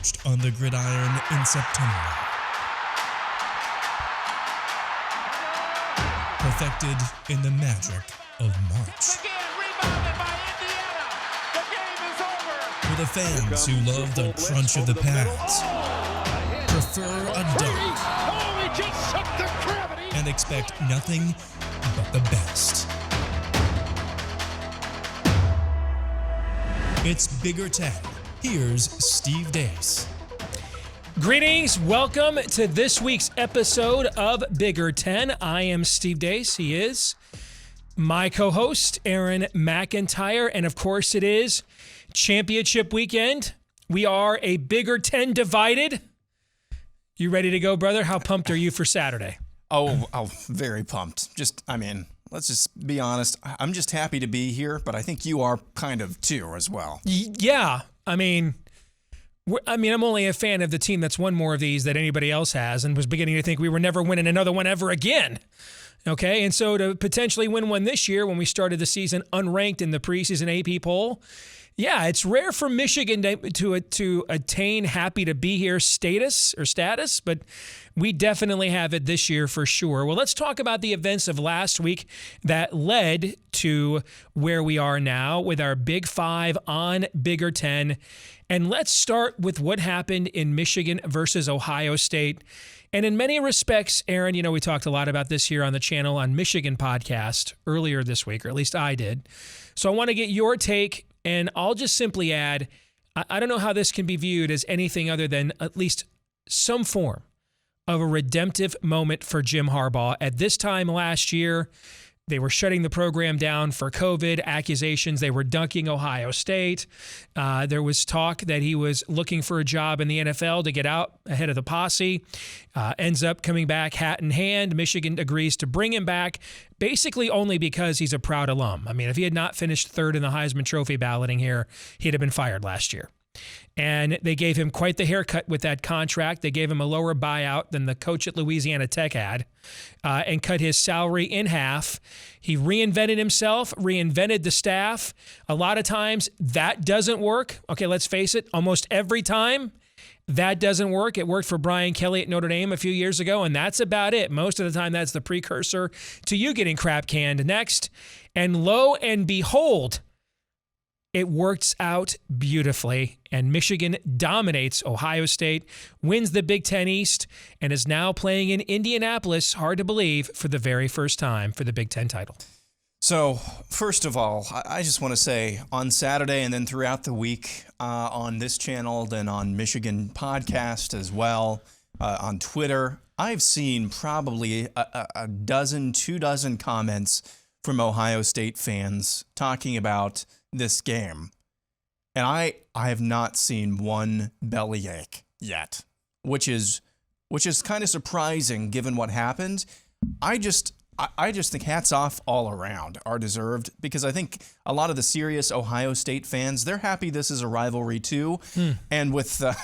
forged on the gridiron in September. Perfected in the magic of March. Again, rebounded by Indiana. The game is over. For the fans who love the crunch of the pads, prefer a dunk, Oh, he just shook the gravity. and expect nothing but the best. It's Bigger 10. Here's Steve Dace. Greetings. Welcome to this week's episode of Bigger 10. I am Steve Dace. He is my co-host, Aaron McIntyre. And of course, it is championship weekend. We are a Bigger 10 divided. You ready to go, brother? How pumped are you for Saturday? Oh, very pumped. Let's just be honest. I'm just happy to be here, but I think you are kind of too as well. Yeah. I'm only a fan of the team that's won more of these than anybody else has, and was beginning to think we were never winning another one ever again. Okay, and so to potentially win one this year when we started the season unranked in the preseason AP poll, yeah, it's rare for Michigan to attain happy to be here status, but we definitely have it this year for sure. Well, let's talk about the events of last week that led to where we are now with our Big 5 on Bigger 10. And let's start with what happened in Michigan versus Ohio State. And in many respects, Aaron, we talked a lot about this here on the channel on Michigan podcast earlier this week, or at least I did. So I want to get your take, and I'll just simply add, I don't know how this can be viewed as anything other than at least some form of a redemptive moment for Jim Harbaugh. At this time last year, they were shutting the program down for COVID accusations. They were dunking Ohio State. There was talk that he was looking for a job in the NFL to get out ahead of the posse. Ends up coming back hat in hand. Michigan agrees to bring him back basically only because he's a proud alum. If he had not finished third in the Heisman Trophy balloting here, he'd have been fired last year. And they gave him quite the haircut with that contract. They gave him a lower buyout than the coach at Louisiana Tech had, and cut his salary in half. He reinvented himself, reinvented the staff. A lot of times that doesn't work. Okay, let's face it, almost every time that doesn't work. It worked for Brian Kelly at Notre Dame a few years ago, and that's about it. Most of the time, that's the precursor to you getting crap canned next. And lo and behold, it works out beautifully, and Michigan dominates Ohio State, wins the Big Ten East, and is now playing in Indianapolis, hard to believe, for the very first time for the Big Ten title. So, first of all, I just want to say on Saturday and then throughout the week on this channel, then on Michigan podcast as well, on Twitter, I've seen probably a dozen, 24 comments from Ohio State fans talking about this game. And I have not seen one bellyache yet, which is kind of surprising given what happened. I just think hats off all around are deserved, because I think a lot of the serious Ohio State fans, they're happy this is a rivalry too. And with that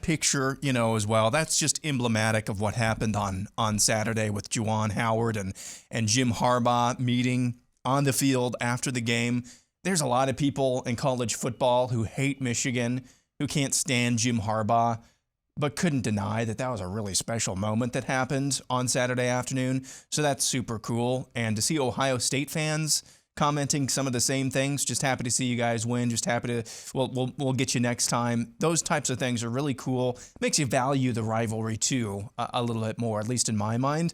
picture, as well, that's just emblematic of what happened on Saturday with Juwan Howard and Jim Harbaugh meeting on the field after the game. There's a lot of people in college football who hate Michigan, who can't stand Jim Harbaugh, but couldn't deny that was a really special moment that happened on Saturday afternoon. So that's super cool. And to see Ohio State fans commenting some of the same things, just happy to see you guys win, just happy to, we'll get you next time. Those types of things are really cool. Makes you value the rivalry too a little bit more, at least in my mind.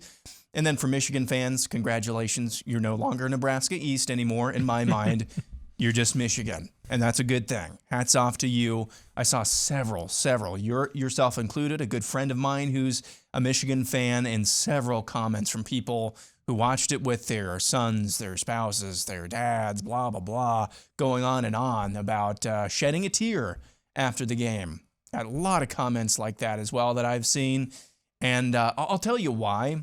And then for Michigan fans, congratulations. You're no longer Nebraska East anymore in my mind. You're just Michigan, and that's a good thing. Hats off to you. I saw several, yourself included, a good friend of mine who's a Michigan fan, and several comments from people who watched it with their sons, their spouses, their dads, blah, blah, blah, going on and on about shedding a tear after the game. Got a lot of comments like that as well that I've seen, and I'll tell you why.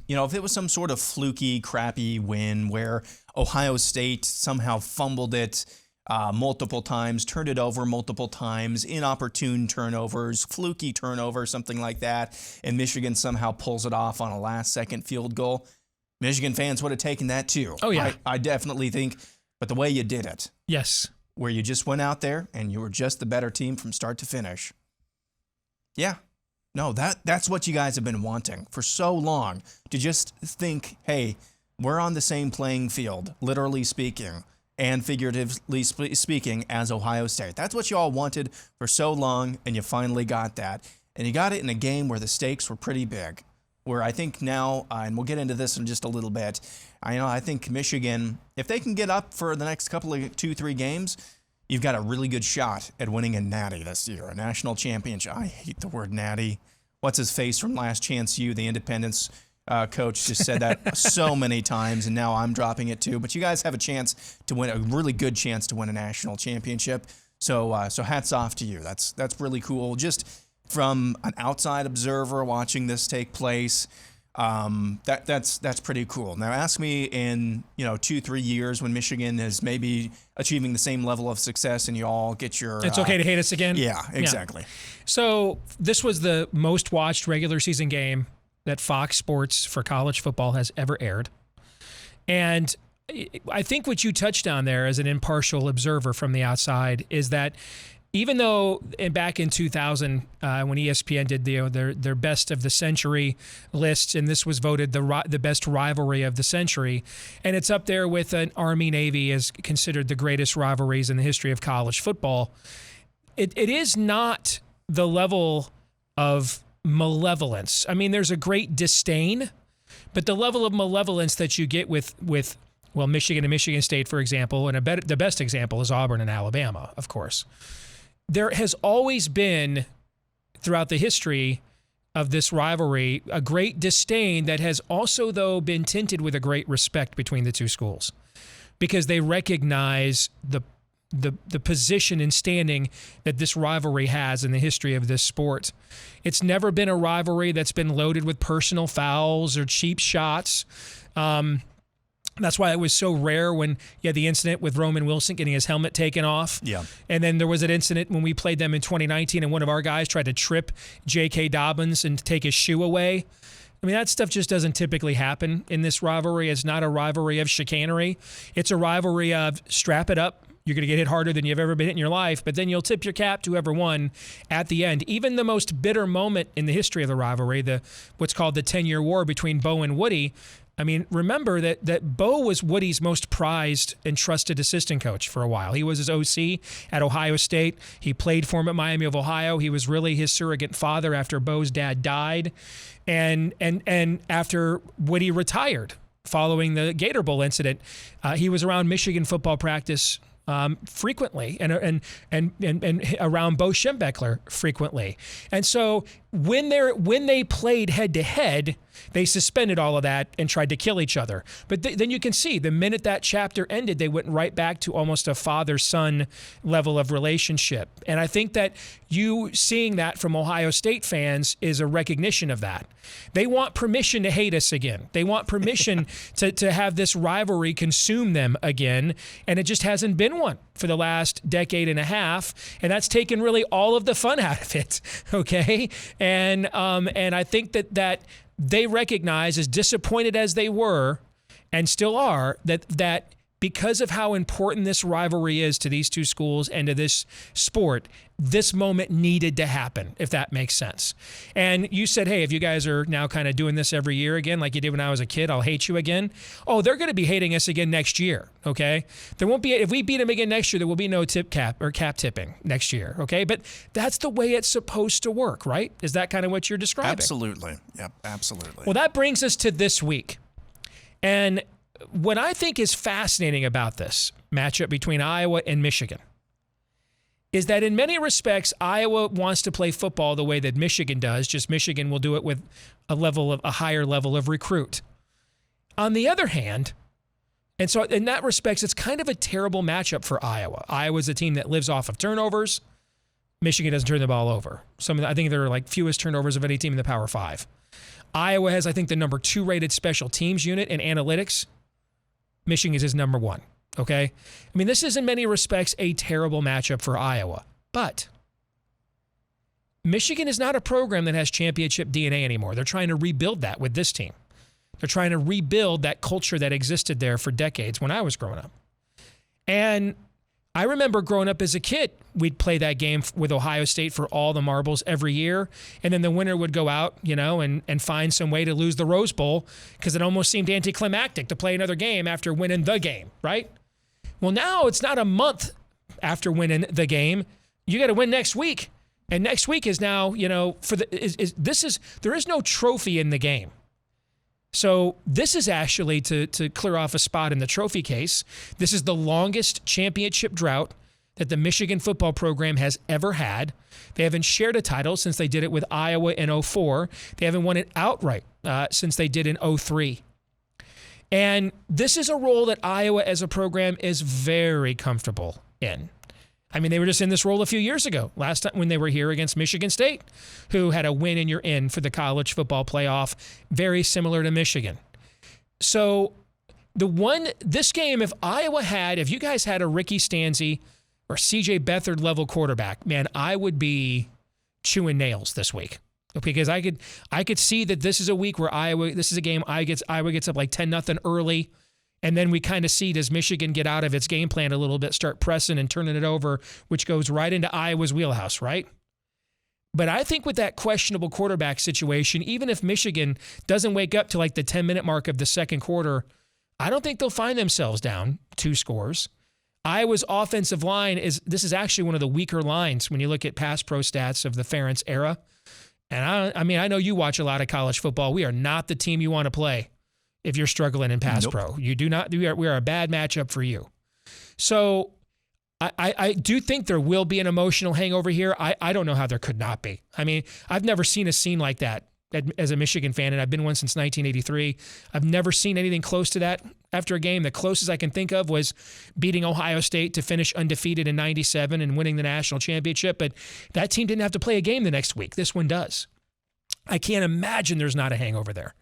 If it was some sort of fluky, crappy win where Ohio State somehow fumbled it multiple times, turned it over multiple times, inopportune turnovers, fluky turnover, something like that, and Michigan somehow pulls it off on a last-second field goal, Michigan fans would have taken that too. Oh, yeah. I definitely think, but the way you did it. Yes. where you just went out there and you were just the better team from start to finish. Yeah. No, that's what you guys have been wanting for so long, to just think, hey, we're on the same playing field, literally speaking, and figuratively speaking, as Ohio State. That's what you all wanted for so long, and you finally got that. And you got it in a game where the stakes were pretty big, where I think now, and we'll get into this in just a little bit, I think Michigan, if they can get up for the next couple of 2-3 games, you've got a really good shot at winning a natty this year, a national championship. I hate the word natty. What's his face from Last Chance U, the Independence coach, just said that so many times, and now I'm dropping it too. But you guys have a chance to win, a really good chance to win a national championship. So hats off to you. That's really cool. Just from an outside observer watching this take place, that's pretty cool. Now ask me in 2-3 years when Michigan is maybe achieving the same level of success and you all get your it's okay to hate us again. Yeah, exactly. Yeah. So this was the most watched regular season game that Fox Sports for college football has ever aired. And I think what you touched on there as an impartial observer from the outside is that even though back in 2000, when ESPN did their best of the century lists, and this was voted the best rivalry of the century, and it's up there with an Army-Navy as considered the greatest rivalries in the history of college football, it is not the level of malevolence. I mean, there's a great disdain, but the level of malevolence that you get with Michigan and Michigan State, for example, and the best example is Auburn and Alabama, of course. There has always been, throughout the history of this rivalry, a great disdain that has also, though, been tinted with a great respect between the two schools, because they recognize the position and standing that this rivalry has in the history of this sport. It's never been a rivalry that's been loaded with personal fouls or cheap shots. That's why it was so rare when you had the incident with Roman Wilson getting his helmet taken off. Yeah. And then there was an incident when we played them in 2019 and one of our guys tried to trip J.K. Dobbins and take his shoe away. I mean, that stuff just doesn't typically happen in this rivalry. It's not a rivalry of chicanery. It's a rivalry of strap it up. You're going to get hit harder than you've ever been hit in your life, but then you'll tip your cap to whoever won at the end. Even the most bitter moment in the history of the rivalry, what's called the 10-year war between Bo and Woody, I mean, remember that Bo was Woody's most prized and trusted assistant coach for a while. He was his OC at Ohio State. He played for him at Miami of Ohio. He was really his surrogate father after Bo's dad died. And after Woody retired following the Gator Bowl incident, he was around Michigan football practice frequently and around Bo Schembechler frequently. And so when they played head to head, they suspended all of that and tried to kill each other. But then you can see the minute that chapter ended, they went right back to almost a father-son level of relationship. And I think that you seeing that from Ohio State fans is a recognition of that. They want permission to hate us again. They want permission to have this rivalry consume them again. And it just hasn't been one for the last decade and a half. And that's taken really all of the fun out of it. Okay. And I think that they recognize, as disappointed as they were and still are, that because of how important this rivalry is to these two schools and to this sport, this moment needed to happen, if that makes sense. And you said, hey, if you guys are now kind of doing this every year again, like you did when I was a kid, I'll hate you again. Oh, they're going to be hating us again next year, okay? There won't be, if we beat them again next year, there will be no tip cap or cap tipping next year, okay? But that's the way it's supposed to work, right? Is that kind of what you're describing? Absolutely. Yep, absolutely. Well, that brings us to this week. And what I think is fascinating about this matchup between Iowa and Michigan is that in many respects, Iowa wants to play football the way that Michigan does, just Michigan will do it with a higher level of recruit. On the other hand, and so in that respects, it's kind of a terrible matchup for Iowa. Iowa's a team that lives off of turnovers. Michigan doesn't turn the ball over. I think they're like fewest turnovers of any team in the Power 5. Iowa has, I think, the number 2 rated special teams unit in analytics. Michigan is number 1, okay? I mean, this is in many respects a terrible matchup for Iowa, but Michigan is not a program that has championship DNA anymore. They're trying to rebuild that with this team. They're trying to rebuild that culture that existed there for decades when I was growing up. And I remember growing up as a kid, we'd play that game with Ohio State for all the marbles every year, and then the winner would go out, and find some way to lose the Rose Bowl because it almost seemed anticlimactic to play another game after winning the game, right? Well, now it's not a month after winning the game. You got to win next week, and next week is now, there is no trophy in the game. So this is actually to clear off a spot in the trophy case. This is the longest championship drought that the Michigan football program has ever had. They haven't shared a title since they did it with Iowa in 2004. They haven't won it outright since they did in 2003. And this is a role that Iowa as a program is very comfortable in. I mean, they were just in this role a few years ago, last time when they were here against Michigan State, who had a win and you're in for the college football playoff, very similar to Michigan. So this game, if you guys had a Ricky Stanzi or CJ Beathard level quarterback, man, I would be chewing nails this week. Because I could see that this is a week where this is a game Iowa gets up like 10-0 early. And then we kind of see, does Michigan get out of its game plan a little bit, start pressing and turning it over, which goes right into Iowa's wheelhouse, right? But I think with that questionable quarterback situation, even if Michigan doesn't wake up to like the 10-minute mark of the second quarter, I don't think they'll find themselves down 2 scores. Iowa's offensive line this is actually one of the weaker lines when you look at pass pro stats of the Ferentz era. And I know you watch a lot of college football. We are not the team you want to play if you're struggling in pass pro. You do not. We are a bad matchup for you. So I do think there will be an emotional hangover here. I don't know how there could not be. I mean, I've never seen a scene like that as a Michigan fan, and I've been one since 1983. I've never seen anything close to that after a game. The closest I can think of was beating Ohio State to finish undefeated in 97 and winning the national championship. But that team didn't have to play a game the next week. This one does. I can't imagine there's not a hangover there.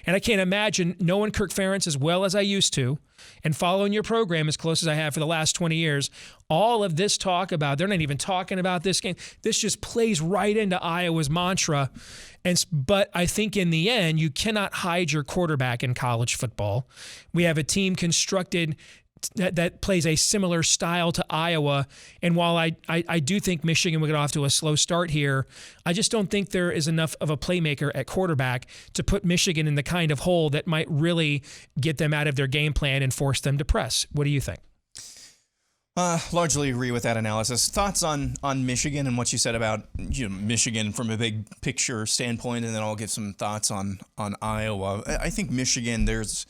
And I can't imagine knowing Kirk Ferentz as well as I used to and following your program as close as I have for the last 20 years, all of this talk about, they're not even talking about this game. This just plays right into Iowa's mantra. But I think in the end, you cannot hide your quarterback in college football. We have a team constructed that plays a similar style to Iowa. And while I do think Michigan will get off to a slow start here, I just don't think there is enough of a playmaker at quarterback to put Michigan in the kind of hole that might really get them out of their game plan and force them to press. What do you think? Largely agree with that analysis. Thoughts on Michigan and what you said about Michigan from a big picture standpoint, and then I'll give some thoughts on Iowa. I think Michigan, there's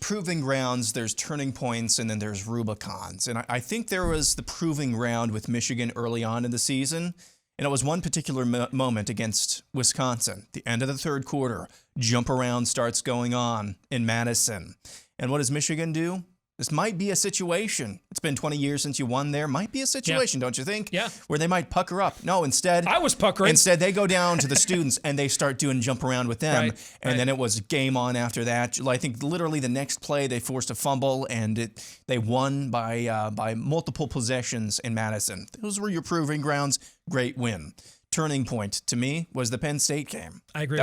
proving grounds, there's turning points, and then there's Rubicons. And I think there was the proving ground with Michigan early on in the season, and it was one particular moment against Wisconsin. The end of the third quarter, jump around starts going on in Madison. And what does Michigan do? This might be a situation. It's been 20 years since you won there. Might be a situation, don't you think? Yeah. Where they might pucker up. No, instead. I was puckering. Instead, they go down to the students and they start doing jump around with them. And then it was game on after that. I think literally the next play they forced a fumble and they won by multiple possessions in Madison. Those were your proving grounds. Great win. Turning point to me was the Penn State game. I agree.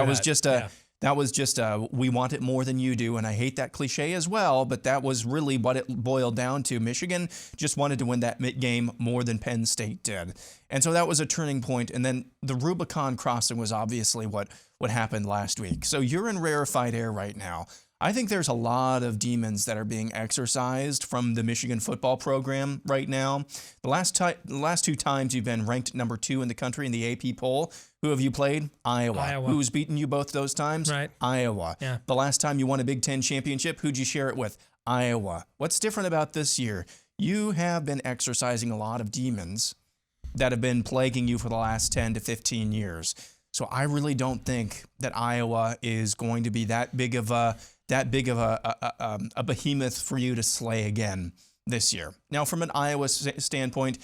That was just we want it more than you do, and I hate that cliche as well, but that was really what it boiled down to. Michigan just wanted to win that game more than Penn State did. And so that was a turning point, and then the Rubicon crossing was obviously what happened last week. So you're in rarefied air right now. I think there's a lot of demons that are being exercised from the Michigan football program right now. The last 2 times you've been ranked number 2 in the country in the AP poll. Who have you played? Iowa. Who's beaten you both those times? Right. Iowa. Yeah. The last time you won a Big Ten championship, who'd you share it with? Iowa. What's different about this year? You have been exercising a lot of demons that have been plaguing you for the last 10 to 15 years. So I really don't think that Iowa is going to be that big of a behemoth for you to slay again this year. Now, from an Iowa standpoint,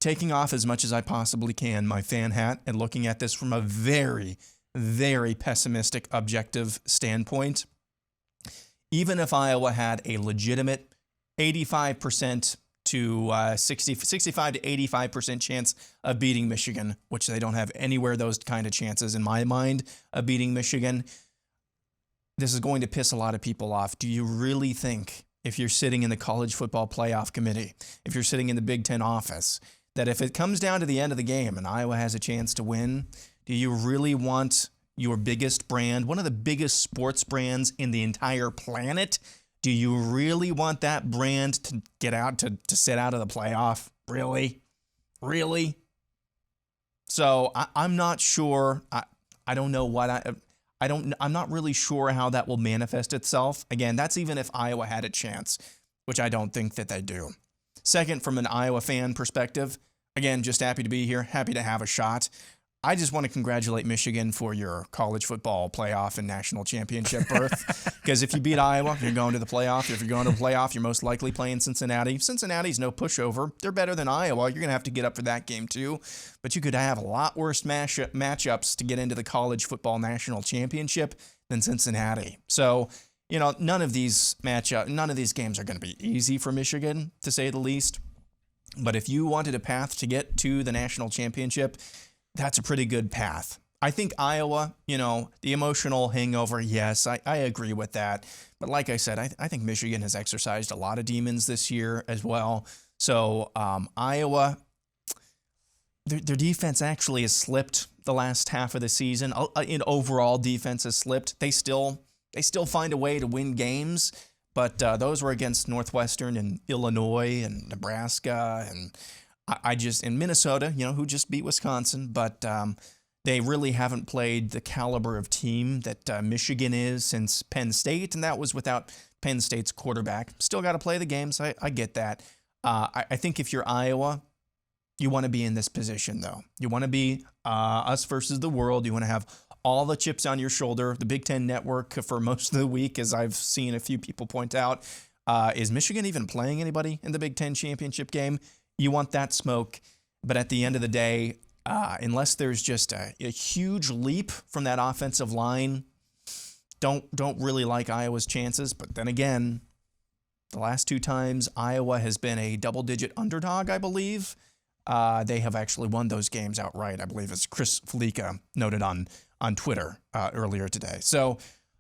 taking off as much as I possibly can my fan hat and looking at this from a very, very pessimistic, objective standpoint, even if Iowa had a legitimate 85% to 65 to 85% chance of beating Michigan, which they don't have anywhere those kind of chances in my mind of beating Michigan, this is going to piss a lot of people off. Do you really think if you're sitting in the college football playoff committee, if you're sitting in the Big Ten office, that if it comes down to the end of the game and Iowa has a chance to win, do you really want your biggest brand, one of the biggest sports brands in the entire planet, do you really want that brand to get out, to sit out of the playoff? Really? Really? So I'm not sure. I don't know what I'm not really sure how that will manifest itself. Again, that's even if Iowa had a chance, which I don't think that they do. Second, from an Iowa fan perspective, again, just happy to be here, happy to have a shot. I just want to congratulate Michigan for your college football playoff and national championship berth. Because if you beat Iowa, you're going to the playoff. If you're going to the playoff, you're most likely playing Cincinnati. Cincinnati's no pushover. They're better than Iowa. You're going to have to get up for that game too. But you could have a lot worse matchups to get into the college football national championship than Cincinnati. So, none of these games are going to be easy for Michigan, to say the least. But if you wanted a path to get to the national championship, that's a pretty good path. I think Iowa, the emotional hangover, yes, I agree with that. But like I said, I think Michigan has exercised a lot of demons this year as well. So Iowa, their defense actually has slipped the last half of the season. In overall, defense has slipped. They still find a way to win games, but those were against Northwestern and Illinois and Nebraska and in Minnesota, who just beat Wisconsin, but they really haven't played the caliber of team that Michigan is since Penn State, and that was without Penn State's quarterback. Still got to play the games. I get that. I think if you're Iowa, you want to be in this position, though. You want to be us versus the world. You want to have all the chips on your shoulder. The Big Ten Network for most of the week, as I've seen a few people point out, is Michigan even playing anybody in the Big Ten championship game? You want that smoke, but at the end of the day, unless there's just a huge leap from that offensive line, don't really like Iowa's chances. But then again, the last two times Iowa has been a double-digit underdog, I believe, they have actually won those games outright, I believe, as Chris FLECK noted on Twitter earlier today. So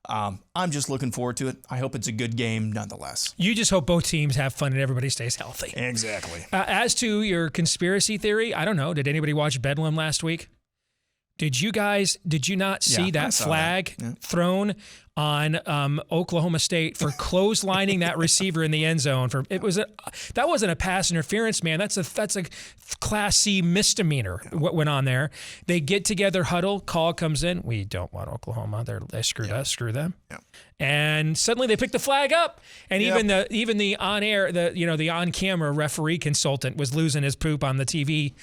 I'm just looking forward to it. I hope it's a good game nonetheless. You just hope both teams have fun and everybody stays healthy. Exactly. As to your conspiracy theory, I don't know. Did anybody watch Bedlam last week? Did you not see that flag thrown on Oklahoma State for clotheslining that receiver in the end zone? That wasn't a pass interference, man. That's a Class C misdemeanor. What went on there? They get together, huddle, call comes in. We don't want Oklahoma. They screwed us. Screw them. Yeah. And suddenly they pick the flag up, and even the on air, the on camera referee consultant was losing his poop on the TV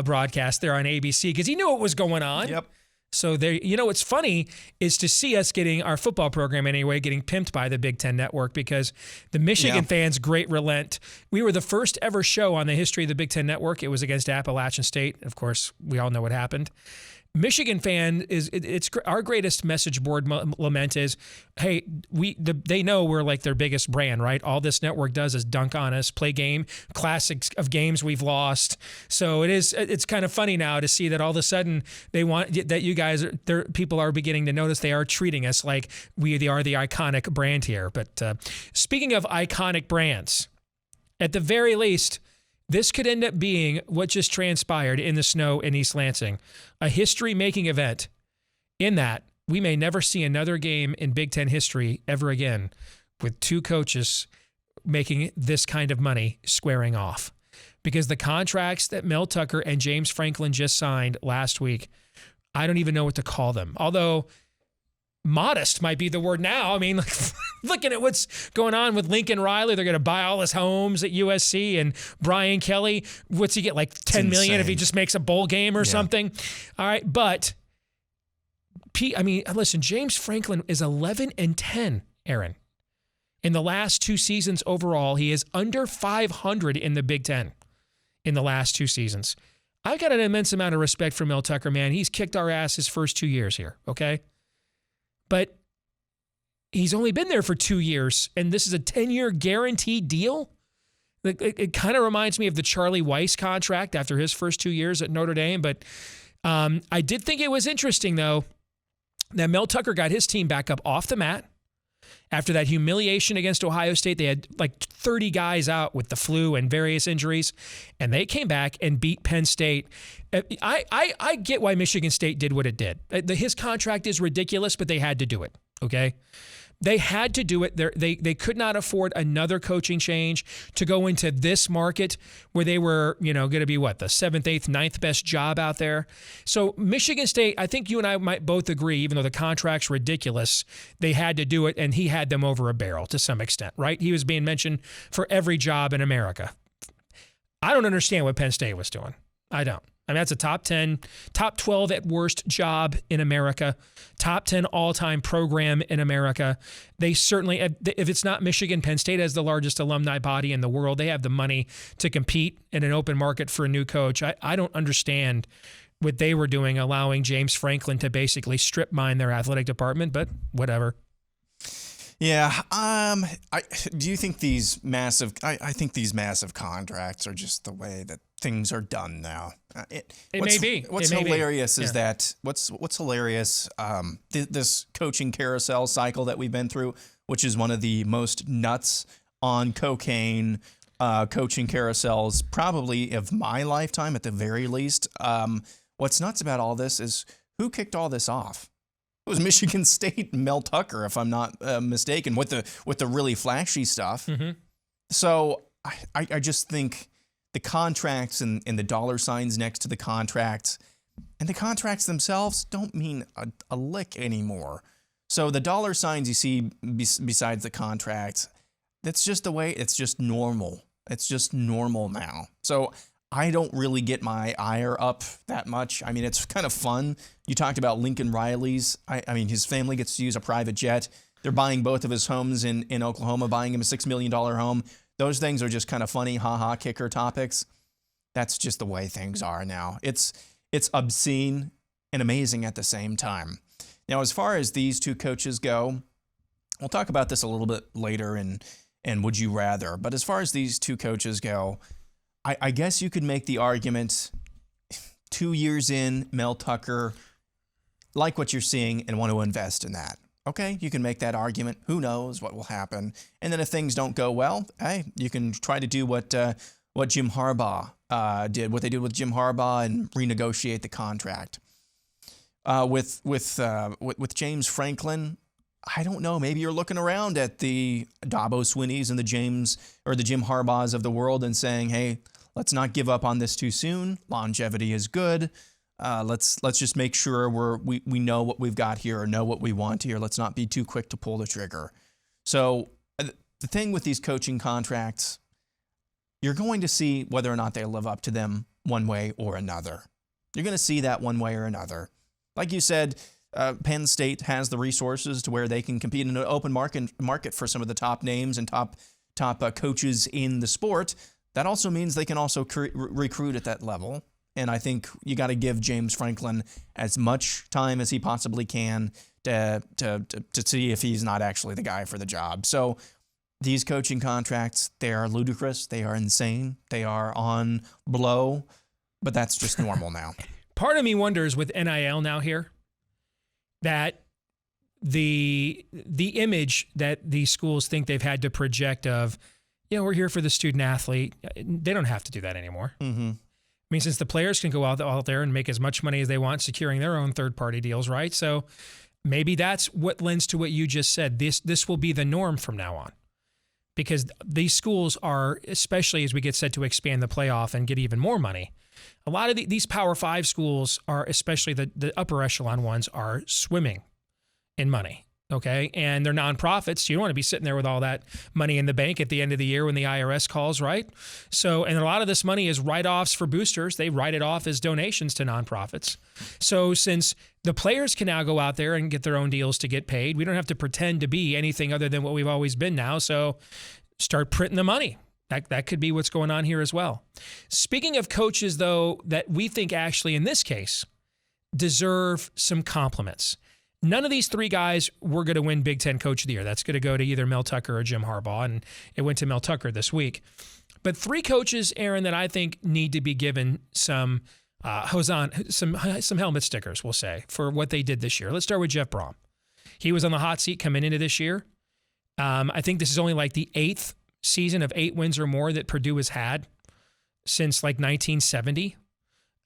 broadcast there on ABC because he knew what was going on. Yep. So what's funny is to see us getting our football program anyway, getting pimped by the Big Ten Network because the Michigan fans great relent. We were the first ever show on the history of the Big Ten Network. It was against Appalachian State. Of course, we all know what happened. Michigan fan it's our greatest message board lament is, hey, they know we're like their biggest brand, right? All this network does is dunk on us, play classics of games we've lost. So it's kind of funny now to see that all of a sudden they want that you guys people are beginning to notice they are treating us like we are the iconic brand here. But speaking of iconic brands, at the very least, this could end up being what just transpired in the snow in East Lansing, a history-making event in that we may never see another game in Big Ten history ever again with two coaches making this kind of money squaring off. Because the contracts that Mel Tucker and James Franklin just signed last week, I don't even know what to call them. Although modest might be the word now. I mean, looking at what's going on with Lincoln Riley, they're going to buy all his homes at USC, and Brian Kelly, what's he get, like $10 million if he just makes a bowl game or something? All right, but listen, James Franklin is 11-10, Aaron. In the last two seasons overall, he is under 500 in the Big Ten in the last two seasons. I've got an immense amount of respect for Mel Tucker, man. He's kicked our ass his first 2 years here, okay? But he's only been there for 2 years, and this is a 10-year guaranteed deal. It kind of reminds me of the Charlie Weiss contract after his first 2 years at Notre Dame. But I did think it was interesting, though, that Mel Tucker got his team back up off the mat. After that humiliation against Ohio State, they had like 30 guys out with the flu and various injuries, and they came back and beat Penn State. I get why Michigan State did what it did. His contract is ridiculous, but they had to do it, okay? They had to do it. They could not afford another coaching change to go into this market where they were, going to be the 7th, 8th, 9th best job out there. So Michigan State, I think you and I might both agree, even though the contract's ridiculous, they had to do it, and he had them over a barrel to some extent, right? He was being mentioned for every job in America. I don't understand what Penn State was doing. I don't. I mean, that's a top 10, top 12 at worst job in America, top 10 all-time program in America. They certainly, if it's not Michigan, Penn State has the largest alumni body in the world. They have the money to compete in an open market for a new coach. I don't understand what they were doing, allowing James Franklin to basically strip mine their athletic department, but whatever. Yeah. Do you think these massive? I think these massive contracts are just the way that things are done now. It may be. What's hilarious is that what's hilarious. This coaching carousel cycle that we've been through, which is one of the most nuts on cocaine coaching carousels probably of my lifetime, at the very least. What's nuts about all this is who kicked all this off. It was Michigan State and Mel Tucker, if I'm not mistaken, with the really flashy stuff. Mm-hmm. So I just think the contracts and the dollar signs next to the contracts and the contracts themselves don't mean a lick anymore. So the dollar signs you see besides the contracts, that's just the way, it's just normal. It's just normal now. So I don't really get my ire up that much. I mean, it's kind of fun. You talked about Lincoln Riley's. I mean, his family gets to use a private jet. They're buying both of his homes in Oklahoma, buying him a $6 million home. Those things are just kind of funny, ha-ha, kicker topics. That's just the way things are now. It's obscene and amazing at the same time. Now, as far as these two coaches go, we'll talk about this a little bit later and would you rather. But as far as these two coaches go, I guess you could make the argument 2 years in, Mel Tucker, like what you're seeing and want to invest in that. Okay, you can make that argument. Who knows what will happen? And then if things don't go well, hey, you can try to do what Jim Harbaugh did, what they did with Jim Harbaugh, and renegotiate the contract. With James Franklin, I don't know. Maybe you're looking around at the Dabo Swinneys and the Jim Harbaughs of the world and saying, hey, let's not give up on this too soon. Longevity is good. Let's just make sure we know what we've got here or know what we want here. Let's not be too quick to pull the trigger. So the thing with these coaching contracts, you're going to see whether or not they live up to them one way or another. You're going to see that one way or another. Like you said, Penn State has the resources to where they can compete in an open market for some of the top names and top coaches in the sport. That also means they can also recruit at that level. And I think you got to give James Franklin as much time as he possibly can to see if he's not actually the guy for the job. So these coaching contracts, they are ludicrous. They are insane. They are on blow, but that's just normal now. Part of me wonders with NIL now here that the image that these schools think they've had to project of, we're here for the student athlete. They don't have to do that anymore. Mm-hmm. I mean, since the players can go out there and make as much money as they want, securing their own third-party deals, right? So maybe that's what lends to what you just said. This will be the norm from now on, because these schools are, especially as we get set to expand the playoff and get even more money, a lot of these Power 5 schools are, especially the upper echelon ones, are swimming in money. Okay, and they're nonprofits. You don't want to be sitting there with all that money in the bank at the end of the year when the IRS calls, right? So, and a lot of this money is write-offs for boosters. They write it off as donations to nonprofits. So since the players can now go out there and get their own deals to get paid, we don't have to pretend to be anything other than what we've always been now. So start printing the money. That could be what's going on here as well. Speaking of coaches, though, that we think actually in this case deserve some compliments. None of these three guys were going to win Big Ten Coach of the Year. That's going to go to either Mel Tucker or Jim Harbaugh, and it went to Mel Tucker this week. But three coaches, Aaron, that I think need to be given some helmet stickers, we'll say, for what they did this year. Let's start with Jeff BROHM. He was on the hot seat coming into this year. I think this is only like the 8th season of 8 wins or more that Purdue has had since like 1970.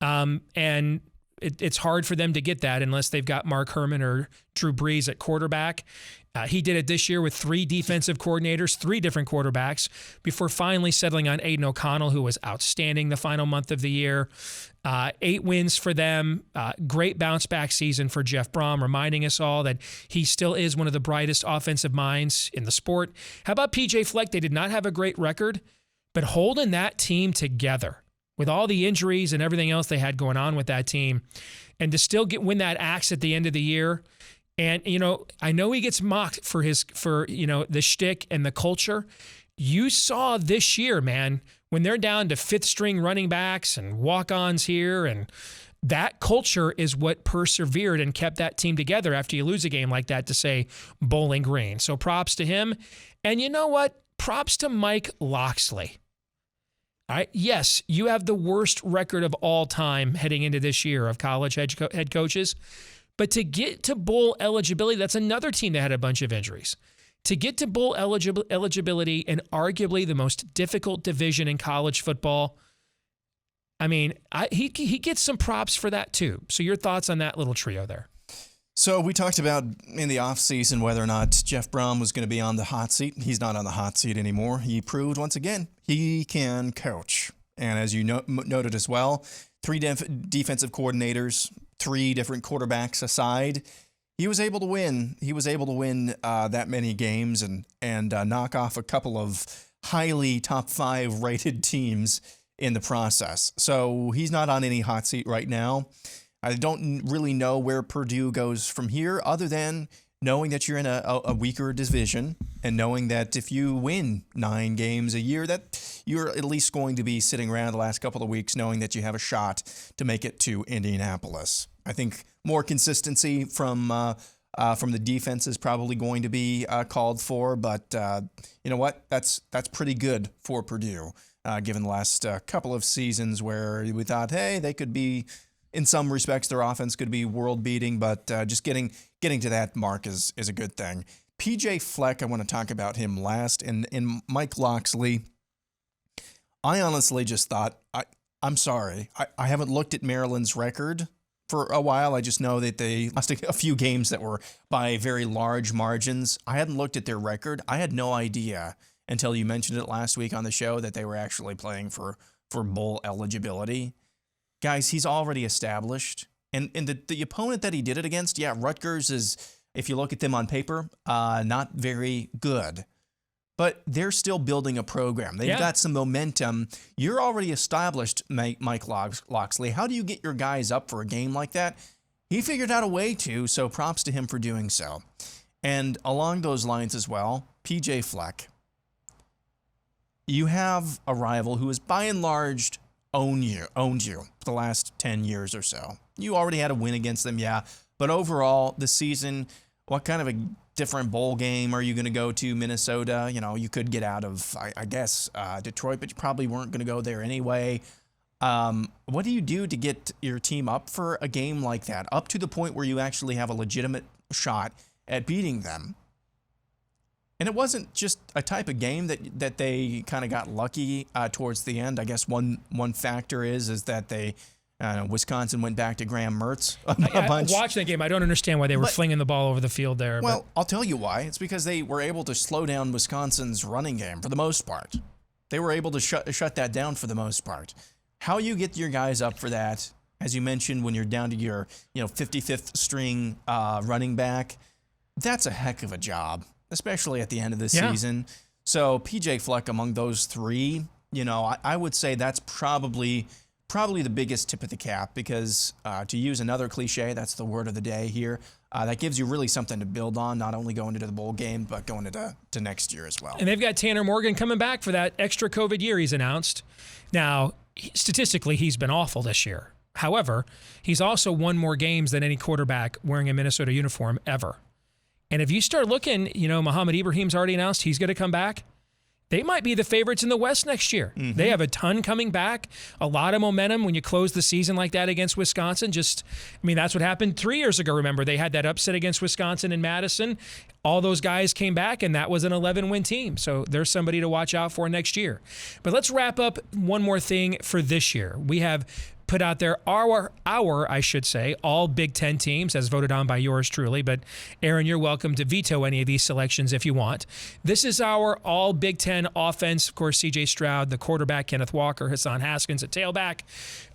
And it's hard for them to get that unless they've got Mark Herman or Drew Brees at quarterback. He did it this year with 3 defensive coordinators, 3 different quarterbacks, before finally settling on Aiden O'Connell, who was outstanding the final month of the year. 8 wins for them. Great bounce back season for Jeff BROHM, reminding us all that he still is one of the brightest offensive minds in the sport. How about PJ Fleck? They did not have a great record, but holding that team together with all the injuries and everything else they had going on with that team, and to still win that axe at the end of the year. And, I know he gets mocked for the shtick and the culture. You saw this year, man, when they're down to 5th string running backs and walk-ons here, and that culture is what persevered and kept that team together after you lose a game like that to say Bowling Green. So props to him. And you know what? Props to Mike Locksley. All right. Yes, you have the worst record of all time heading into this year of college head coaches. But to get to bowl eligibility, that's another team that had a bunch of injuries. To get to bowl eligibility in arguably the most difficult division in college football, I mean, he gets some props for that too. So your thoughts on that little trio there? So we talked about in the offseason whether or not Jeff BROHM was going to be on the hot seat. He's not on the hot seat anymore. He proved once again he can coach. And as you noted as well, 3 defensive coordinators, 3 different quarterbacks aside, he was able to win. He was able to win that many games and knock off a couple of highly top 5 rated teams in the process. So he's not on any hot seat right now. I don't really know where Purdue goes from here other than knowing that you're in a weaker division and knowing that if you win 9 games a year, that you're at least going to be sitting around the last couple of weeks knowing that you have a shot to make it to Indianapolis. I think more consistency from the defense is probably going to be called for, but you know what? That's pretty good for Purdue, given the last couple of seasons where we thought, hey, they could be, in some respects, their offense could be world-beating, but just getting to that mark is a good thing. PJ Fleck, I want to talk about him last, and Mike Locksley. I honestly just thought, I'm sorry, I haven't looked at Maryland's record for a while. I just know that they lost a few games that were by very large margins. I hadn't looked at their record. I had no idea until you mentioned it last week on the show that they were actually playing for bowl eligibility. Guys, he's already established. And the opponent that he did it against, yeah, Rutgers is, if you look at them on paper, not very good. But they're still building a program. They've got some momentum. You're already established, Mike Locksley. How do you get your guys up for a game like that? He figured out a way to, so props to him for doing so. And along those lines as well, PJ Fleck. You have a rival who has by and large owned you for the last 10 years or so. You already had a win against them, yeah. But overall, this season, what kind of a different bowl game are you going to go to? Minnesota? You could get out of, I guess, Detroit, but you probably weren't going to go there anyway. What do you do to get your team up for a game like that, up to the point where you actually have a legitimate shot at beating them? And it wasn't just a type of game that they kind of got lucky towards the end. I guess one factor is that they Wisconsin went back to Graham Mertz a bunch. I watched that game. I don't understand why they were flinging the ball over the field there. Well, I'll tell you why. It's because they were able to slow down Wisconsin's running game for the most part. They were able to shut that down for the most part. How you get your guys up for that, as you mentioned, when you're down to your 55th string running back, that's a heck of a job, especially at the end of the season. So PJ Fleck among those 3, I would say that's probably the biggest tip of the cap because to use another cliche, that's the word of the day here, that gives you really something to build on, not only going into the bowl game, but going to next year as well. And they've got Tanner Morgan coming back for that extra COVID year he's announced. Now, statistically, he's been awful this year. However, he's also won more games than any quarterback wearing a Minnesota uniform ever. And if you start looking, Muhammad Ibrahim's already announced he's going to come back. they might be the favorites in the West next year. Mm-hmm. They have a ton coming back, a lot of momentum when you close the season like that against Wisconsin. That's what happened 3 years ago. Remember, they had that upset against Wisconsin in Madison. All those guys came back, and that was an 11-win team. So there's somebody to watch out for next year. But let's wrap up one more thing for this year. We have put out there our all Big Ten teams as voted on by yours truly. But Aaron, you're welcome to veto any of these selections if you want. This is our all Big Ten offense. Of course, C.J. Stroud, the quarterback, Kenneth Walker, Hassan Haskins at tailback.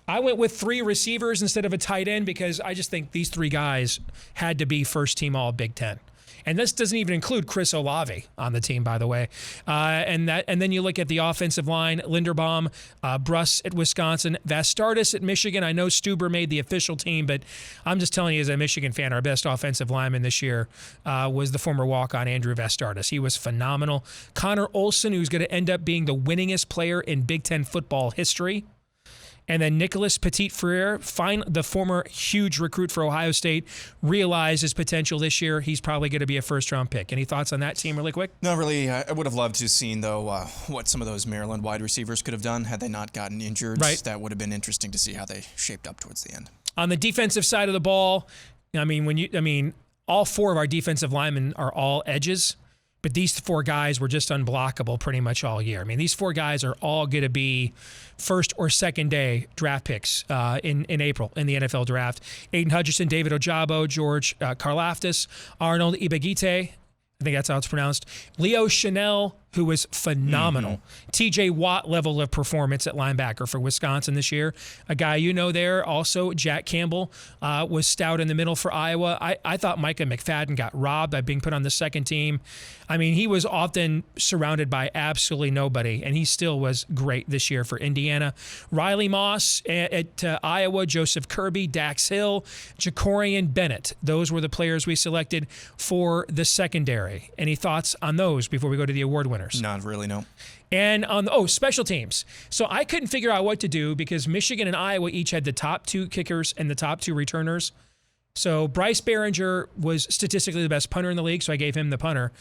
I went with 3 receivers instead of a tight end because I just think these 3 guys had to be first team all Big Ten. And this doesn't even include Chris Olave on the team, by the way. And then you look at the offensive line: Linderbaum, Bruss at Wisconsin, Vastardis at Michigan. I know Stuber made the official team, but I'm just telling you as a Michigan fan, our best offensive lineman this year was the former walk-on Andrew Vastardis. He was phenomenal. Connor Olson, who's going to end up being the winningest player in Big Ten football history. And then Nicholas Petit-Frere, the former huge recruit for Ohio State, realized his potential this year. He's probably going to be a first-round pick. Any thoughts on that team really quick? No, really. I would have loved to have seen, though, what some of those Maryland wide receivers could have done had they not gotten injured. Right. That would have been interesting to see how they shaped up towards the end. On the defensive side of the ball, all 4 of our defensive linemen are all edges. But these 4 guys were just unblockable pretty much all year. These 4 guys are all going to be first or second day draft picks in April in the NFL draft. Aiden Hutchinson, David Ojabo, George Karlaftis, Arnold Ibagite, I think that's how it's pronounced, Leo Chanel, who was phenomenal. Mm-hmm. TJ Watt level of performance at linebacker for Wisconsin this year. A guy there also, Jack Campbell, was stout in the middle for Iowa. I thought Micah McFadden got robbed by being put on the second team. He was often surrounded by absolutely nobody, and he still was great this year for Indiana. Riley Moss at Iowa, Joseph Kirby, Dax Hill, Jacorian Bennett. Those were the players we selected for the secondary. Any thoughts on those before we go to the award winners? Not really, no. And on special teams. So I couldn't figure out what to do because Michigan and Iowa each had the top 2 kickers and the top 2 returners. So Bryce Behringer was statistically the best punter in the league, so I gave him the punter.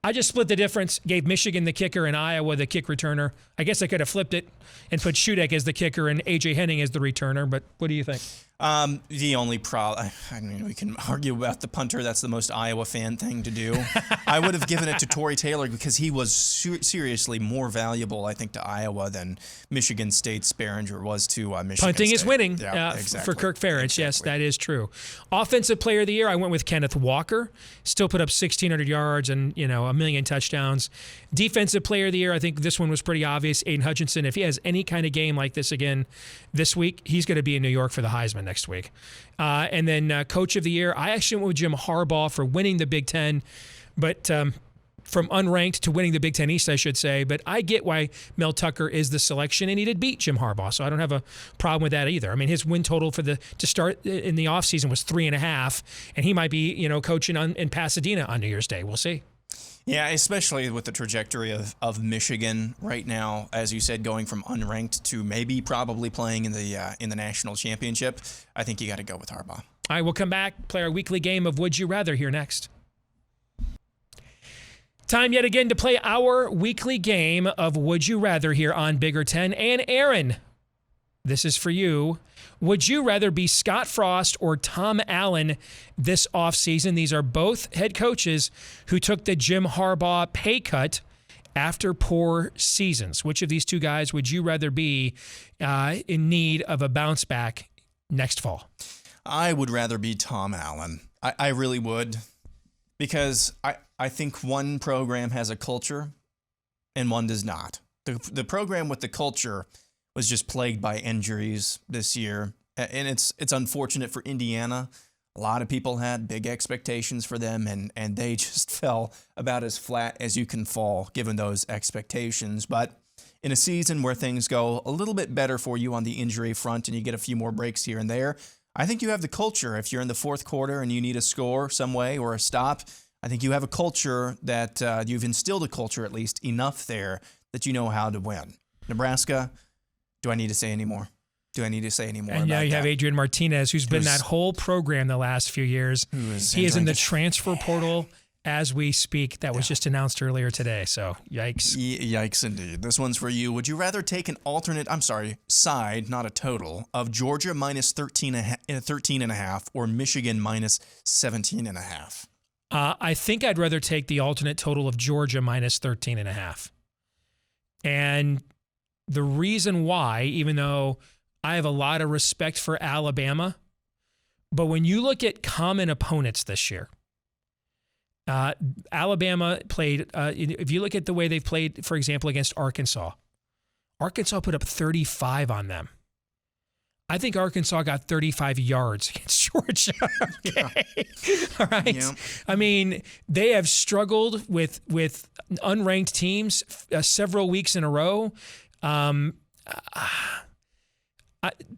I just split the difference, gave Michigan the kicker and Iowa the kick returner. I guess I could have flipped it and put Shudek as the kicker and A.J. Henning as the returner, but what do you think? The only problem, we can argue about the punter. That's the most Iowa fan thing to do. I would have given it to Torrey Taylor because he was seriously more valuable, I think, to Iowa than Michigan State's Behringer was to Michigan Punting State. is winning Exactly. for Kirk Ferentz. Exactly. Yes, that is true. Offensive player of the year, I went with Kenneth Walker. Still put up 1,600 yards and, a million touchdowns. Defensive player of the year, I think this one was pretty obvious. Aiden Hutchinson, if he has any kind of game like this again this week, he's going to be in New York for the Heisman next week. And then coach of the year, I actually went with Jim Harbaugh for winning the Big Ten, but from unranked to winning the Big Ten East, I should say. But I get why Mel Tucker is the selection, and he did beat Jim Harbaugh, so I don't have a problem with that either. His win total to start in the offseason was 3.5, and he might be coaching in Pasadena on New Year's Day. We'll see. Yeah, especially with the trajectory of Michigan right now, as you said, going from unranked to maybe probably playing in the national championship. I think you got to go with Harbaugh. All right, we'll come back, play our weekly game of Would You Rather here next. Time yet again to play our weekly game of Would You Rather here on Bigger Ten. And Aaron, this is for you. Would you rather be Scott Frost or Tom Allen this offseason? These are both head coaches who took the Jim Harbaugh pay cut after poor seasons. Which of these 2 guys would you rather be in need of a bounce back next fall? I would rather be Tom Allen. I really would, because I think one program has a culture and one does not. The program with the culture was just plagued by injuries this year, and it's unfortunate for Indiana. A lot of people had big expectations for them, and they just fell about as flat as you can fall given those expectations. But in a season where things go a little bit better for you on the injury front and you get a few more breaks here and there, I think you have the culture. If you're in the fourth quarter and you need a score some way or a stop, I think you have a culture that you've instilled a culture at least enough there that you know how to win. Nebraska, do I need to say any more? And now you have Adrian Martinez, who's been that whole program the last few years. He is in the transfer portal as we speak. That was just announced earlier today. So yikes. Yikes indeed. This one's for you. Would you rather take an side, not a total, of Georgia minus 13.5 or Michigan minus 17.5? I think I'd rather take the alternate total of Georgia minus 13.5. And the reason why, even though I have a lot of respect for Alabama, but when you look at common opponents this year, Alabama played, if you look at the way they've played, for example, against Arkansas put up 35 on them. I think Arkansas got 35 yards against Georgia. Okay. All right. Yeah. I mean, they have struggled with unranked teams several weeks in a row.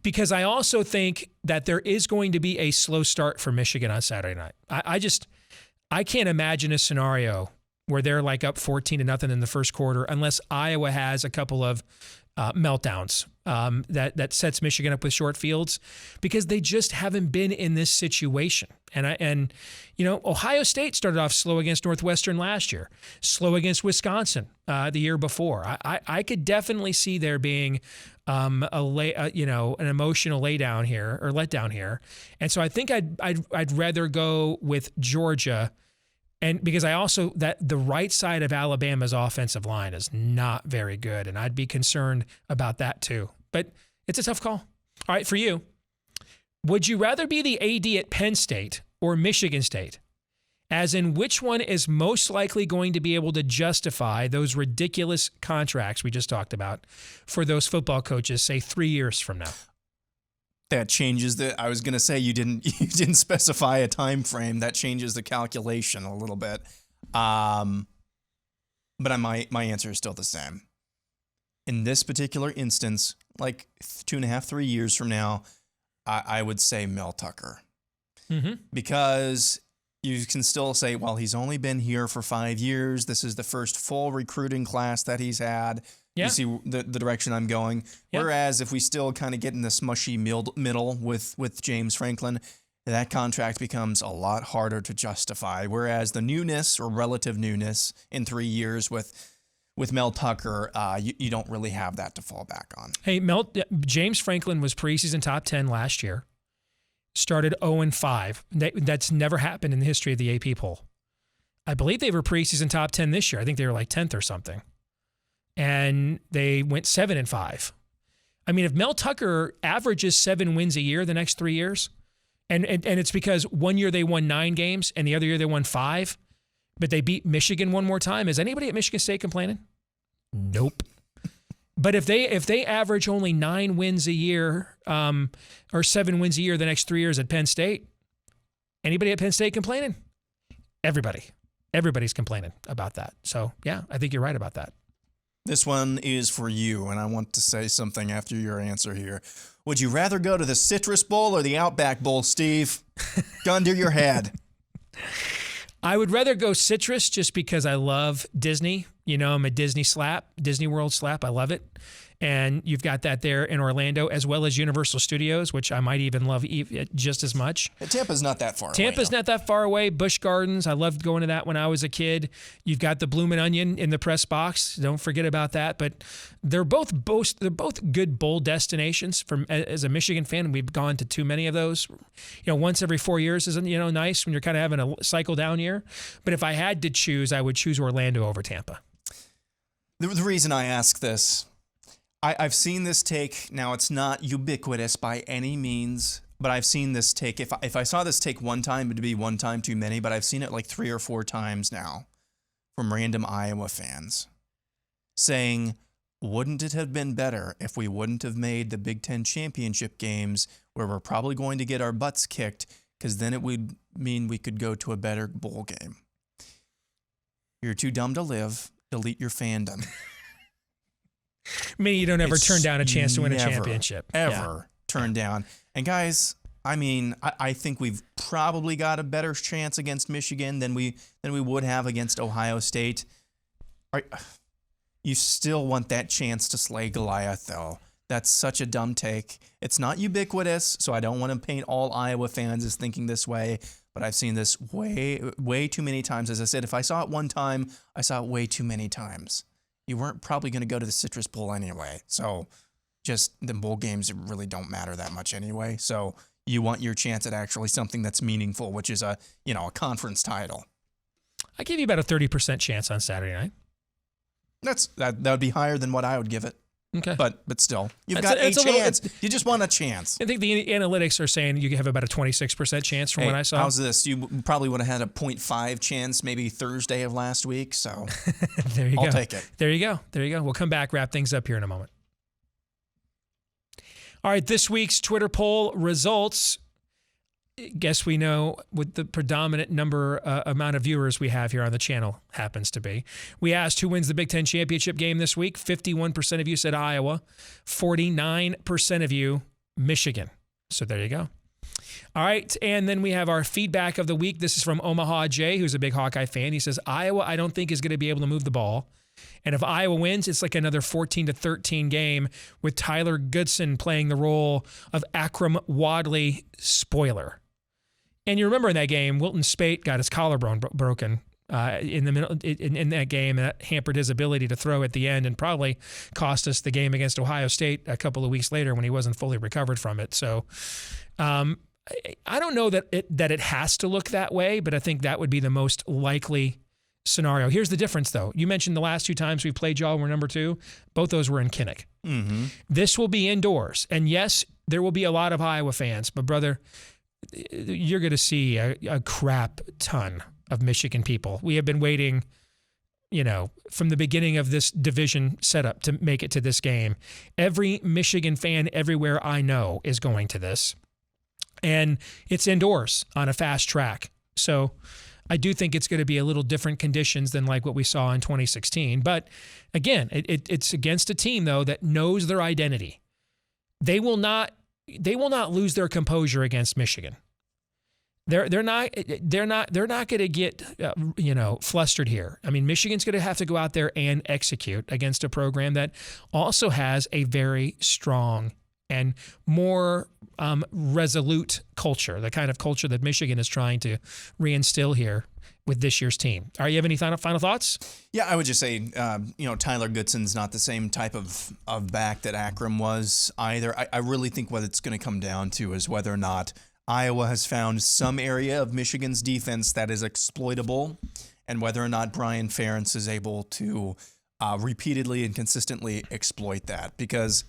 Because I also think that there is going to be a slow start for Michigan on Saturday night. I can't imagine a scenario where they're like up 14-0 in the first quarter unless Iowa has a couple of meltdowns that sets Michigan up with short fields, because they just haven't been in this situation. And Ohio State started off slow against Northwestern last year, slow against Wisconsin the year before. I could definitely see there being an emotional letdown here, and so I think I'd rather go with Georgia. And because I also, that the right side of Alabama's offensive line is not very good, and I'd be concerned about that too. But it's a tough call. All right, for you, would you rather be the AD at Penn State or Michigan State? As in, which one is most likely going to be able to justify those ridiculous contracts we just talked about for those football coaches, say 3 years from now? That changes I was going to say you didn't specify a time frame. That changes the calculation a little bit. But my answer is still the same. In this particular instance, like 2.5, 3 years from now, I would say Mel Tucker. Mm-hmm. Because you can still say, well, he's only been here for 5 years. This is the first full recruiting class that he's had. Yeah. You see the direction I'm going. Yeah. Whereas if we still kind of get in the smushy middle with James Franklin, that contract becomes a lot harder to justify. Whereas the newness or relative newness in 3 years with Mel Tucker, you don't really have that to fall back on. Hey, James Franklin was preseason top 10 last year. Started 0-5. That's never happened in the history of the AP poll. I believe they were preseason top 10 this year. I think they were like 10th or something. And they went 7-5. I mean, if Mel Tucker averages 7 wins a year the next 3 years, and it's because 1 year they won 9 games and the other year they won 5, but they beat Michigan one more time. Is anybody at Michigan State complaining? Nope. But if they average only 9 wins a year, or 7 wins a year the next 3 years at Penn State, anybody at Penn State complaining? Everybody's complaining about that. So yeah, I think you're right about that. This one is for you, and I want to say something after your answer here. Would you rather go to the Citrus Bowl or the Outback Bowl, Steve? Gun to your head. I would rather go Citrus just because I love Disney. I'm a Disney World slap. I love it. And you've got that there in Orlando, as well as Universal Studios, which I might even love just as much. Tampa's not that far away. Tampa's not that far away. Busch Gardens, I loved going to that when I was a kid. You've got the Bloomin' Onion in the press box. Don't forget about that. But they're both good bowl destinations. As a Michigan fan, we've gone to too many of those. Once every 4 years is nice when you're kind of having a cycle down year. But if I had to choose, I would choose Orlando over Tampa. The reason I ask this, I've seen this take. Now, it's not ubiquitous by any means, but I've seen this take. If I saw this take one time, it'd be one time too many, but I've seen it like 3 or 4 times now from random Iowa fans saying, wouldn't it have been better if we wouldn't have made the Big Ten championship games where we're probably going to get our butts kicked, because then it would mean we could go to a better bowl game. You're too dumb to live. Delete your fandom. You don't ever turn down a chance to win a championship. Ever turn down. And guys, I think we've probably got a better chance against Michigan than we would have against Ohio State. You still want that chance to slay Goliath, though. That's such a dumb take. It's not ubiquitous, so I don't want to paint all Iowa fans as thinking this way. but I've seen this way too many times. As I said, if I saw it one time, I saw it way too many times. You weren't probably going to go to the Citrus Bowl anyway. So just the bowl games really don't matter that much anyway. So you want your chance at actually something that's meaningful, which is a conference title. I give you about a 30% chance on Saturday night. That would be higher than what I would give it. Okay. But still, you've got a chance. You just want a chance. I think the analytics are saying you have about a 26% chance from what I saw. How's this? You probably would have had a 0.5 chance maybe Thursday of last week. So there you go. I'll take it. There you go. We'll come back, wrap things up here in a moment. All right, this week's Twitter poll results. Guess we know what the predominant amount of viewers we have here on the channel happens to be. We asked who wins the Big Ten championship game this week. 51% of you said Iowa. 49% of you, Michigan. So there you go. All right, and then we have our feedback of the week. This is from Omaha Jay, who's a big Hawkeye fan. He says, Iowa, I don't think is going to be able to move the ball. And if Iowa wins, it's like another 14-13 game with Tyler Goodson playing the role of Akram Wadley spoiler. And you remember in that game, Wilton Spate got his collarbone broken in the middle in that game, and that hampered his ability to throw at the end, and probably cost us the game against Ohio State a couple of weeks later when he wasn't fully recovered from it. So, I don't know that it has to look that way, but I think that would be the most likely scenario. Here's the difference, though. You mentioned the last 2 times we played y'all were number 2. Both those were in Kinnick. Mm-hmm. This will be indoors, and yes, there will be a lot of Iowa fans, but brother, you're going to see a crap ton of Michigan people. We have been waiting, from the beginning of this division setup to make it to this game. Every Michigan fan everywhere I know is going to this. And it's indoors on a fast track. So I do think it's going to be a little different conditions than like what we saw in 2016. But again, it's against a team, though, that knows their identity. They will not lose their composure against Michigan. They're not going to get flustered here. I mean, Michigan's going to have to go out there and execute against a program that also has a very strong and more resolute culture, the kind of culture that Michigan is trying to reinstill here with this year's team. All right, you have any final thoughts? Yeah, I would just say, Tyler Goodson's not the same type of back that Akram was either. I really think what it's going to come down to is whether or not Iowa has found some area of Michigan's defense that is exploitable, and whether or not Brian Ferentz is able to repeatedly and consistently exploit that. Because,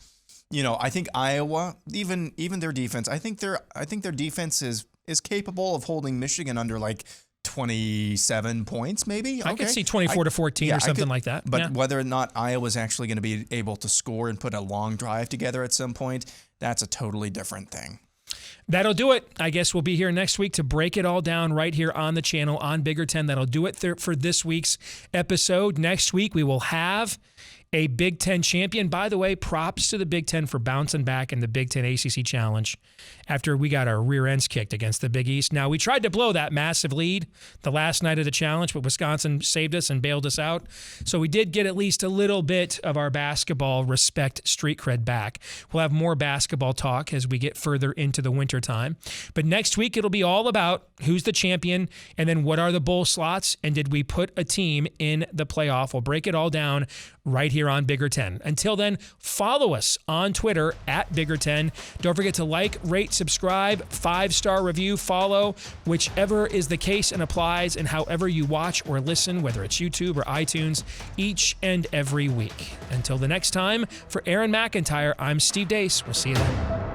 I think Iowa, even their defense, I think their defense is capable of holding Michigan under like 27 points, maybe. I could see 24-14 or something like that. But whether or not Iowa's actually going to be able to score and put a long drive together at some point, that's a totally different thing. That'll do it. I guess we'll be here next week to break it all down right here on the channel on Bigger Ten. That'll do it for this week's episode. Next week, we will have a Big Ten champion. By the way, props to the Big Ten for bouncing back in the Big Ten ACC Challenge after we got our rear ends kicked against the Big East. Now, we tried to blow that massive lead the last night of the challenge, but Wisconsin saved us and bailed us out. So we did get at least a little bit of our basketball respect street cred back. We'll have more basketball talk as we get further into the winter time. But next week, it'll be all about who's the champion and then what are the bowl slots and did we put a team in the playoff. We'll break it all down right here on Bigger Ten. Until then, follow us on Twitter at Bigger Ten. Don't forget to like, rate, subscribe, 5-star review, follow, whichever is the case and applies, and however you watch or listen, whether it's YouTube or iTunes, each and every week. Until the next time, for Aaron McIntyre, I'm Steve Deace. We'll see you then.